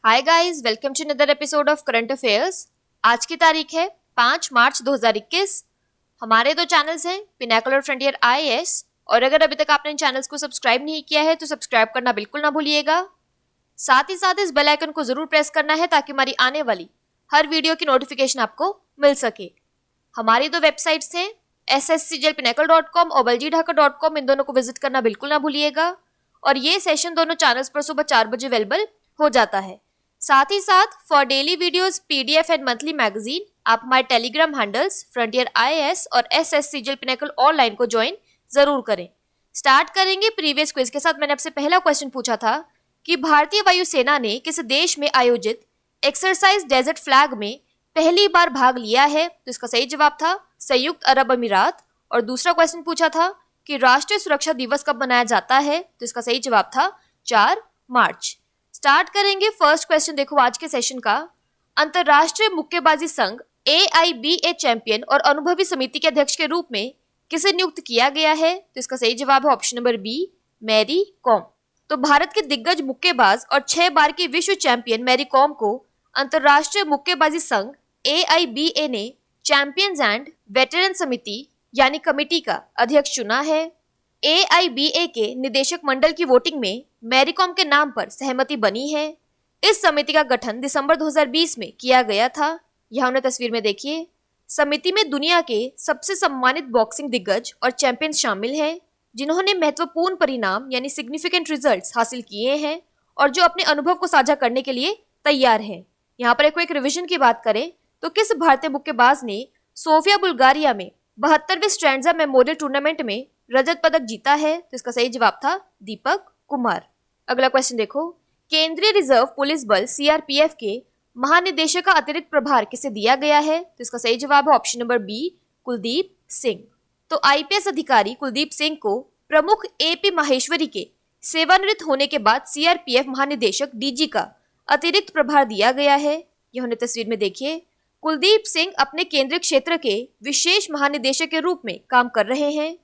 Hi guys, welcome to another episode of current affairs. आज की तारीख है 5 मार्च 2021। हमारे दो चैनल्स हैं, पिनाकल और फ्रंटियर आईएएस, और अगर अभी तक आपने इन चैनल्स को सब्सक्राइब नहीं किया है तो सब्सक्राइब करना बिल्कुल ना भूलिएगा। साथ ही साथ इस बेल आइकन को जरूर प्रेस करना है ताकि हमारी आने वाली हर वीडियो की नोटिफिकेशन आपको मिल सके। हमारी दो वेबसाइट्स हैं, sscglpinacle.com और baljeedhaka.com। इन दोनों को विजिट करना बिल्कुल ना भूलिएगा। और ये सेशन दोनों चैनल्स पर सुबह 4 बजे अवेलेबल हो जाता है। साथ ही साथ for daily videos, PDF and monthly magazine आप हमारे टेलीग्राम हैंडल्स फ्रंटियर आईएएस और एसएससीजीएल पिनाकल ऑनलाइन को ज्वाइन जरूर करें। स्टार्ट करेंगे प्रीवियस क्विज के साथ। मैंने आपसे पहला क्वेश्चन पूछा था कि भारतीय वायुसेना ने किस देश में आयोजित एक्सरसाइज डेजर्ट फ्लैग में पहली बार भाग लिया है, तो इसका सही जवाब था संयुक्त अरब अमीरात। और दूसरा क्वेश्चन पूछा था कि राष्ट्रीय सुरक्षा दिवस कब मनाया जाता है, तो इसका सही जवाब था 4 मार्च। स्टार्ट करेंगे फर्स्ट क्वेश्चन। देखो आज के सेशन का, अंतरराष्ट्रीय मुक्केबाजी संघ AIBA चैंपियन और अनुभवी समिति के अध्यक्ष के रूप में किसे नियुक्त किया गया है, तो इसका सही जवाब है option number B, Mary Kom. तो भारत के दिग्गज मुक्केबाज और 6 बार की विश्व चैंपियन मैरी कॉम को अंतरराष्ट्रीय मुक्केबाजी संघ AIBA ने चैंपियंस एंड वेटरन समिति यानी कमेटी का अध्यक्ष चुना है। AIBA के निदेशक मंडल की वोटिंग में मैरी कॉम के नाम पर सहमति बनी है। इस समिति का गठन दिसंबर 2020 में किया गया था। यहाँ उन्हें तस्वीर में देखिए। समिति में दुनिया के सबसे सम्मानित बॉक्सिंग दिग्गज और चैंपियंस शामिल हैं, जिन्होंने महत्वपूर्ण परिणाम यानी सिग्निफिकेंट रिजल्ट्स हासिल किए हैं और जो अपने अनुभव को साझा करने के लिए तैयार हैं। यहाँ पर एक रिविजन की बात करें तो किस भारतीय मुक्केबाज ने सोफिया बुल्गारिया में 72वें स्ट्रैंड्जा मेमोरियल टूर्नामेंट में रजत पदक जीता है, तो इसका सही जवाब था दीपक कुमार। अगला क्वेश्चन देखो, केंद्रीय रिजर्व पुलिस बल CRPF के महानिदेशक का अतिरिक्त प्रभार किसे दिया गया है, तो इसका सही जवाब है option number B, Kuldeep Singh. तो IPS अधिकारी कुलदीप सिंह को प्रमुख AP माहेश्वरी के सेवानिवृत्त होने के बाद CRPF महानिदेशक DG का अतिरिक्त प्रभार दिया गया है। यह उन्हें तस्वीर में देखिए। कुलदीप सिंह अपने केंद्रीय क्षेत्र के विशेष महानिदेशक के रूप में काम कर रहे हैं।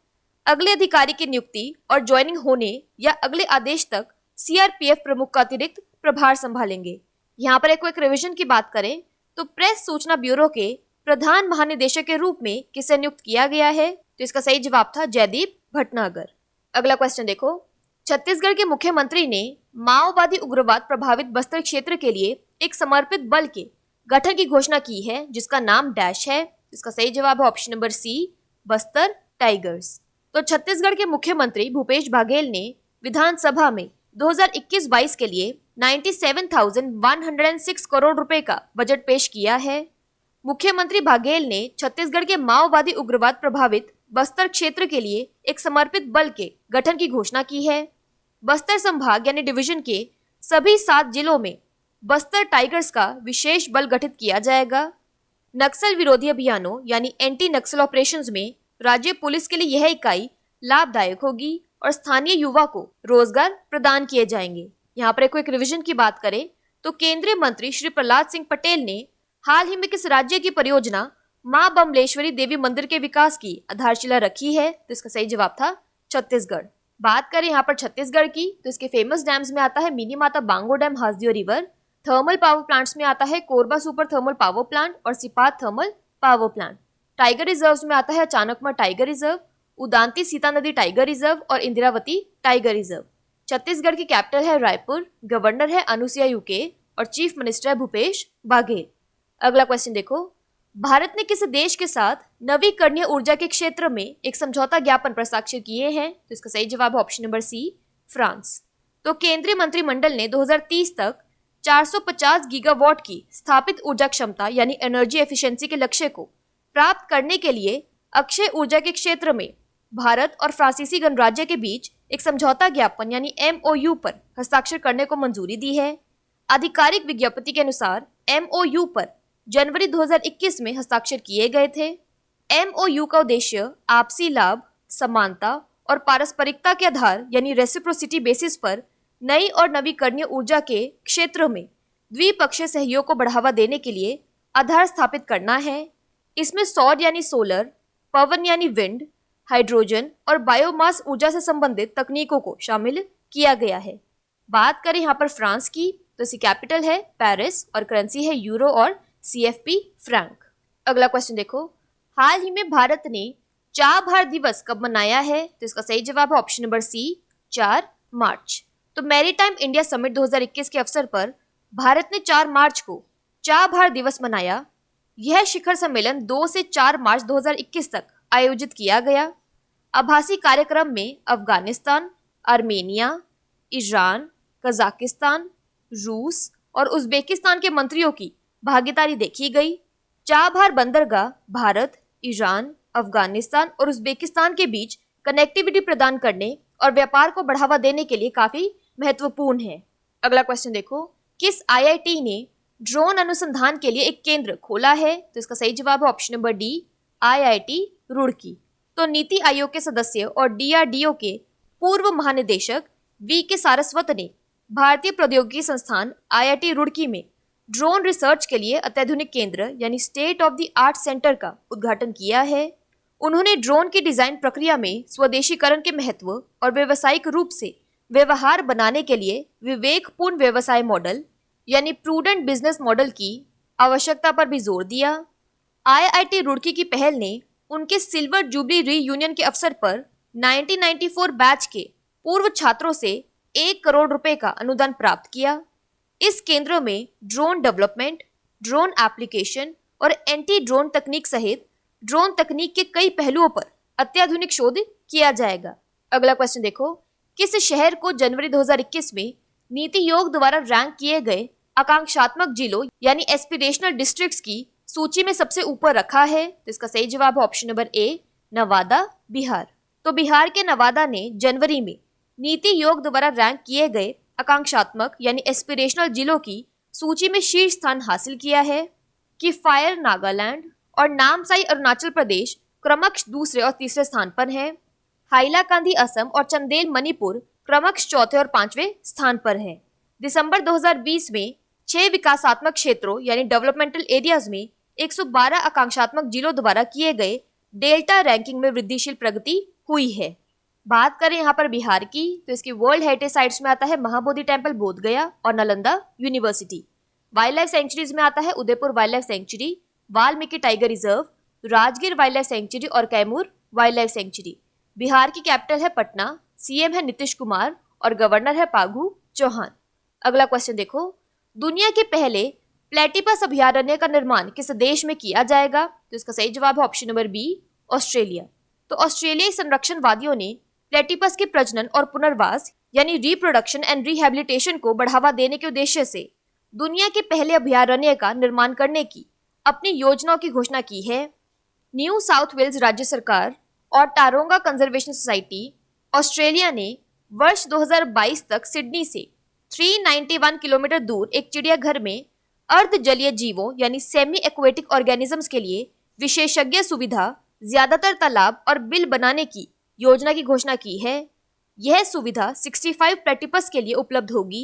अगले अधिकारी की नियुक्ति और ज्वाइनिंग होने या अगले आदेश तक CRPF प्रमुख का अतिरिक्त प्रभार संभालेंगे। यहाँ पर एक रिवीजन की बात करें तो प्रेस सूचना ब्यूरो के प्रधान महानिदेशक के रूप में किसे नियुक्त किया गया है, तो इसका सही जवाब था जयदीप भटनागर। अगला क्वेश्चन देखो, छत्तीसगढ़ के मुख्यमंत्री ने माओवादी उग्रवाद प्रभावित बस्तर क्षेत्र के लिए एक समर्पित बल के गठन की घोषणा की है, जिसका नाम डैश है। इसका सही जवाब है option number C, Bastar tigers. तो छत्तीसगढ़ के मुख्यमंत्री भूपेश बघेल ने विधानसभा में 2021-22 के लिए 97,106 करोड़ रुपए का बजट पेश किया है। मुख्यमंत्री बघेल ने छत्तीसगढ़ के माओवादी उग्रवाद प्रभावित बस्तर क्षेत्र के लिए एक समर्पित बल के गठन की घोषणा की है। बस्तर संभाग यानी डिवीजन के सभी 7 जिलों में बस्तर टाइगर्स का विशेष बल गठित किया जाएगा। नक्सल विरोधी अभियानों यानी एंटी नक्सल ऑपरेशंस में राज्य पुलिस के लिए यह इकाई लाभदायक होगी और स्थानीय युवा को रोजगार प्रदान किए जाएंगे। यहाँ पर एक रिवीजन की बात करें तो केंद्रीय मंत्री श्री प्रहलाद सिंह पटेल ने हाल ही में किस राज्य की परियोजना मां बमलेश्वरी देवी मंदिर के विकास की आधारशिला रखी है, तो इसका सही जवाब था छत्तीसगढ़। बात करें यहाँ पर छत्तीसगढ़ की तो इसके फेमस डैम्स में आता है Mini Mata Bango dam, Hasdeo river. Thermal power plants में आता है Korba super thermal power plant और Sipat thermal power plant. Tiger reserves में आता है Achanakmar tiger reserve, Udanti Sitanadi tiger reserve और इंदिरावती टाइगर रिजर्व। छत्तीसगढ़ की कैपिटल है रायपुर, गवर्नर है अनुसुईया उइके और चीफ मिनिस्टर है भूपेश बघेल। अगला क्वेश्चन देखो, भारत ने किस देश के साथ नवीकरणीय ऊर्जा के क्षेत्र में एक समझौता ज्ञापन पर हस्ताक्षर किए हैं, तो इसका सही जवाब है ऑप्शन नंबर सी, फ्रांस। तो केंद्रीय मंत्रिमंडल ने 2030 तक 450 गीगावाट की स्थापित ऊर्जा क्षमता यानी एनर्जी एफिशिएंसी के लक्ष्य को प्राप्त करने के लिए अक्षय ऊर्जा के क्षेत्र में भारत और फ्रांसीसी गणराज्य के बीच एक समझौता ज्ञापन यानी MOU पर हस्ताक्षर करने को मंजूरी दी है। आधिकारिक विज्ञप्ति के अनुसार MOU पर जनवरी 2021 में हस्ताक्षर किए गए थे। MOU का उद्देश्य आपसी लाभ, समानता और पारस्परिकता के आधार यानी रेसिप्रोसिटी बेसिस पर नई और नवीकरणीय ऊर्जा के क्षेत्रों में द्विपक्षीय सहयोग को बढ़ावा देने के लिए आधार स्थापित करना है। इसमें सौर यानी सोलर, पवन यानी विंड, हाइड्रोजन और बायोमास ऊर्जा से संबंधित तकनीकों को शामिल किया गया है। बात करें यहाँ पर फ्रांस की तो इसकी कैपिटल है पेरिस और करेंसी है यूरो और CFP फ्रैंक। अगला क्वेश्चन देखो, हाल ही में भारत ने चाबहार दिवस कब मनाया है? तो इसका सही जवाब है ऑप्शन नंबर सी, 4 मार्च। तो मैरीटाइम इंडिया समिट 2021 के अवसर पर भारत ने 4 मार्च को चाबहार दिवस मनाया। यह शिखर सम्मेलन 2 से 4 मार्च 2021 तक आयोजित किया गया। आभासी कार्यक्रम में अफगानिस्तान, आर्मेनिया, ईरान, कजाकिस्तान, रूस और उज्बेकिस्तान के मंत्रियों की भागीदारी देखी गई। चाबहार बंदरगाह भारत, ईरान, अफगानिस्तान और उज्बेकिस्तान के बीच कनेक्टिविटी प्रदान करने और व्यापार को बढ़ावा देने के लिए काफी महत्वपूर्ण है। अगला क्वेश्चन देखो, किस IIT ने ड्रोन अनुसंधान के लिए एक केंद्र खोला है? तो इसका सही जवाब है option number D, IIT Roorkee. तो नीति आयोग के सदस्य और DRDO के पूर्व महानिदेशक VK सारस्वत ने भारतीय प्रौद्योगिकी संस्थान IIT रुड़की में ड्रोन रिसर्च के लिए अत्याधुनिक केंद्र यानी state of the art centre का उद्घाटन किया है। उन्होंने ड्रोन की डिजाइन प्रक्रिया में स्वदेशीकरण के महत्व और व्यावसायिक रूप से व्यवहार बनाने के लिए विवेकपूर्ण व्यवसाय मॉडल यानी प्रूडेंट बिजनेस मॉडल की आवश्यकता पर भी जोर दिया। IIT रुड़की की पहल ने उनके सिल्वर जुबली रीयूनियन के अवसर पर 1994 बैच के पूर्व छात्रों से 1 करोड़ रुपए का अनुदान प्राप्त किया। इस केंद्र में ड्रोन डेवलपमेंट, ड्रोन एप्लीकेशन और एंटी ड्रोन तकनीक सहित ड्रोन तकनीक के कई पहलुओं पर अत्याधुनिक शोध किया जाएगा। अगला क्वेश्चन देखो, किस शहर को जनवरी 2021 में नीति आयोग द्वारा रैंक किए गए आकांक्षात्मक जिलों यानी एस्पिरेशनल डिस्ट्रिक्ट्स की सूची में सबसे ऊपर रखा है? तो इसका सही जवाब है option number A, Nawada, Bihar. तो बिहार के नवादा ने जनवरी में नीति आयोग द्वारा रैंक किए गए आकांक्षात्मक यानी एस्पिरेशनल जिलों की सूची में शीर्ष स्थान हासिल किया है। कि फायर नागालैंड और नामसाई अरुणाचल प्रदेश क्रमश दूसरे और तीसरे स्थान पर हैं। हाइलाकांदी असम और चंदेल मणिपुर क्रमश चौथे और 5वें स्थान पर हैं। दिसंबर 2020 में 6 विकासात्मक क्षेत्रों यानी डेवलपमेंटल एरियाज में 112 आकांक्षात्मक जिलों द्वारा किए गए डेल्टा रैंकिंग में वृद्धिशील प्रगति हुई है। बात करें यहाँ पर बिहार की, तो इसकी वर्ल्ड हेरिटेज साइट्स में आता है महाबोधि टेम्पल बोधगया और Nalanda university. Wildlife sanctuaries में आता है Udaipur wildlife sanctuary, Valmiki tiger reserve, Rajgir wildlife sanctuary और Kaimur wildlife sanctuary. Bihar की कैपिटल है पटना, CM है नीतीश कुमार और गवर्नर है फागू चौहान। अगला क्वेश्चन देखो, दुनिया के पहले प्लेटिपस अभयारण्य का निर्माण किस देश में किया जाएगा? तो इसका सही जवाब है ऑप्शन नंबर बी, ऑस्ट्रेलिया। तो ऑस्ट्रेलियाई संरक्षणवादियों ने प्लेटिपस के प्रजनन और पुनर्वास यानी रिप्रोडक्शन एंड रिहेबिलिटेशन को बढ़ावा देने के उद्देश्य से दुनिया के पहले अभयारण्य का निर्माण करने की अपनी योजनाओं की घोषणा की है। न्यू साउथ वेल्स राज्य सरकार और टारोंगा कंजर्वेशन सोसाइटी ऑस्ट्रेलिया ने वर्ष 2022 तक सिडनी से 391 किलोमीटर दूर एक चिड़ियाघर में अर्ध जलीय जीवों यानी सेमी एक्वेटिक ऑर्गेनिजम्स के लिए विशेषज्ञ सुविधा, ज्यादातर तालाब और बिल बनाने की योजना की घोषणा की है। यह सुविधा 65 प्लेटिपस के लिए उपलब्ध होगी।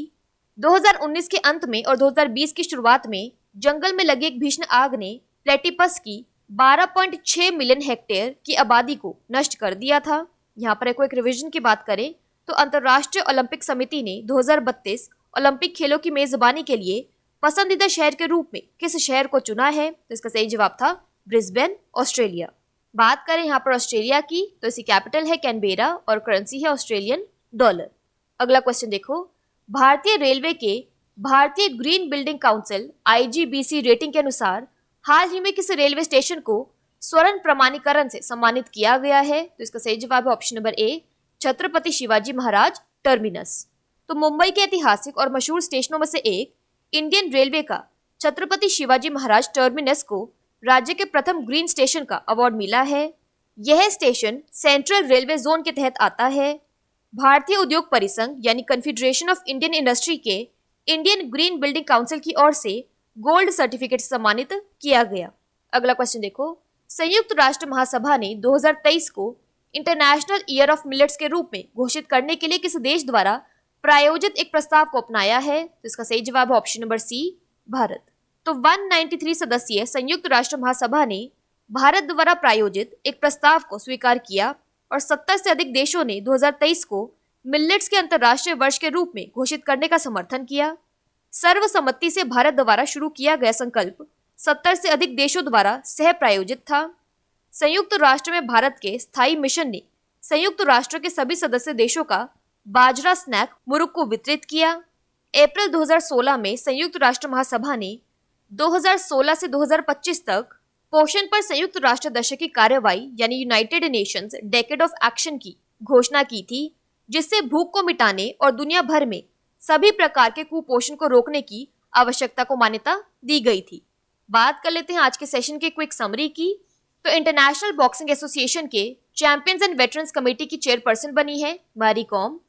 2019 के अंत में और 2020 की शुरुआत में जंगल में लगी एक भीषण आग ने प्लेटिपस की 12.6 मिलियन हेक्टेयर की आबादी को नष्ट कर दिया था। यहाँ पर एक रिवीजन की बात करें तो अंतर्राष्ट्रीय ओलंपिक समिति ने 2032 ओलंपिक खेलों की मेजबानी के लिए पसंदीदा शहर के रूप में किस शहर को चुना है? तो इसका सही जवाब था ब्रिस्बेन, ऑस्ट्रेलिया। बात करें यहाँ पर ऑस्ट्रेलिया की, तो इसकी कैपिटल है कैनबेरा और करेंसी है ऑस्ट्रेलियन डॉलर। अगला क्वेश्चन देखो, भारतीय रेलवे के भारतीय green building council IGBC rating के अनुसार हाल ही में किस रेलवे स्टेशन को स्वर्ण प्रमाणीकरण से सम्मानित किया गया है? तो इसका सही जवाब है option number A, Chhatrapati Shivaji Maharaj terminus. तो मुंबई के ऐतिहासिक और मशहूर स्टेशनों में से एक इंडियन रेलवे का छत्रपति शिवाजी महाराज टर्मिनस को राज्य के प्रथम ग्रीन स्टेशन का अवार्ड मिला है। यह स्टेशन सेंट्रल रेलवे जोन के तहत आता है। भारतीय उद्योग परिसंघ यानी कन्फेडरेशन ऑफ इंडियन इंडस्ट्री के इंडियन ग्रीन बिल्डिंग काउंसिल की ओर से गोल्ड सर्टिफिकेट से सम्मानित किया गया। अगला क्वेश्चन देखो, संयुक्त राष्ट्र महासभा ने 2023 को इंटरनेशनल ईयर ऑफ मिलेट्स के रूप में घोषित करने के लिए किस देश द्वारा प्रायोजित एक प्रस्ताव को अपनाया है? तो इसका सही जवाब है ऑप्शन नंबर सी, भारत। तो 193 सदस्यीय संयुक्त राष्ट्र महासभा ने भारत द्वारा प्रायोजित एक प्रस्ताव को स्वीकार किया और 70 से अधिक देशों ने 2023 को मिलेट्स के अंतर्राष्ट्रीय वर्ष के रूप में घोषित करने का समर्थन किया। सर्वसम्मति से भारत द्वारा शुरू किया गया संकल्प 70 से अधिक देशों द्वारा सह प्रायोजित था। संयुक्त राष्ट्र में भारत के स्थायी मिशन ने संयुक्त राष्ट्र के सभी सदस्य देशों का बाजरा स्नैक मुरुक को वितरित किया। अप्रैल 2016 में संयुक्त राष्ट्र महासभा ने 2016 से 2025 तक पोषण पर संयुक्त राष्ट्र दशक की कार्यवाही यानी United Nations decade of action की घोषणा की थी, जिससे भूख को मिटाने और दुनिया भर में सभी प्रकार के कुपोषण को रोकने की आवश्यकता को मान्यता दी गई थी। बात कर लेते हैं आज के सेशन की क्विक समरी की। तो इंटरनेशनल बॉक्सिंग एसोसिएशन के चैंपियंस एंड वेटरन्स कमेटी की चेयरपर्सन बनी है मैरी कॉम।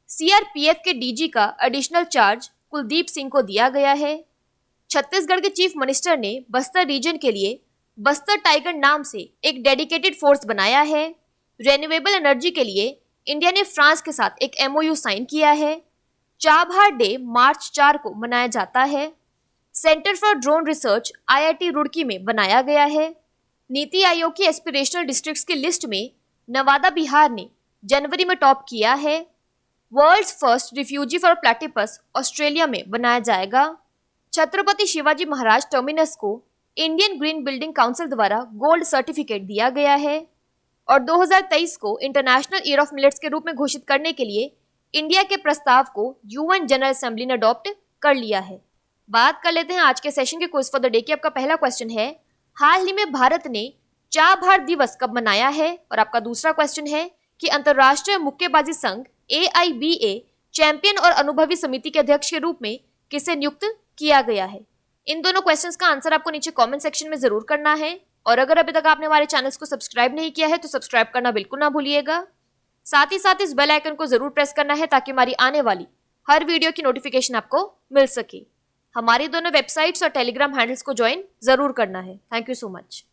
सीआरपीएफ के डीजी का एडिशनल चार्ज कुलदीप सिंह को दिया गया है। छत्तीसगढ़ के चीफ मिनिस्टर ने बस्तर रीजन के लिए बस्तर टाइगर नाम से एक डेडिकेटेड फोर्स बनाया है। रेन्यूएबल एनर्जी के लिए इंडिया ने फ्रांस के साथ एक एमओयू साइन किया है। चाबहार डे मार्च 4 को मनाया जाता है। Centre for drone research IIT Roorkee में बनाया गया है। नीति आयोग की एस्पिरेशनल डिस्ट्रिक्ट्स की लिस्ट में नवादा बिहार ने जनवरी में टॉप किया है। World's first refugee for platypus Australia में बनाया जाएगा। छत्रपति शिवाजी महाराज टर्मिनस को इंडियन ग्रीन बिल्डिंग काउंसिल द्वारा गोल्ड सर्टिफिकेट दिया गया है। और 2023 को इंटरनेशनल ईयर ऑफ मिलेट्स के रूप में घोषित करने के लिए इंडिया के प्रस्ताव को यूएन जनरल असेंबली ने अडॉप्ट कर लिया है। बात कर लेते हैं आज के सेशन के क्विज फॉर द डे की। आपका पहला क्वेश्चन है, हाल ही में भारत ने चाबहार दिवस कब मनाया है? और आपका दूसरा क्वेश्चन है कि अंतर्राष्ट्रीय मुक्केबाजी संघ AIBA चैंपियन और अनुभवी समिति के अध्यक्ष के रूप में किसे नियुक्त किया गया है? इन दोनों क्वेश्चंस का आंसर आपको नीचे कमेंट सेक्शन में जरूर करना है। और अगर अभी तक आपने हमारे चैनल्स को सब्सक्राइब नहीं किया है तो सब्सक्राइब करना बिल्कुल ना भूलिएगा। साथ ही साथ इस बेल आइकन को जरूर प्रेस करना है ताकि हमारी आने वाली हर वीडियो की नोटिफिकेशन आपको मिल सके। हमारी दोनों वेबसाइट्स और टेलीग्राम हैंडल्स को ज्वाइन जरूर करना है। Thank you so much.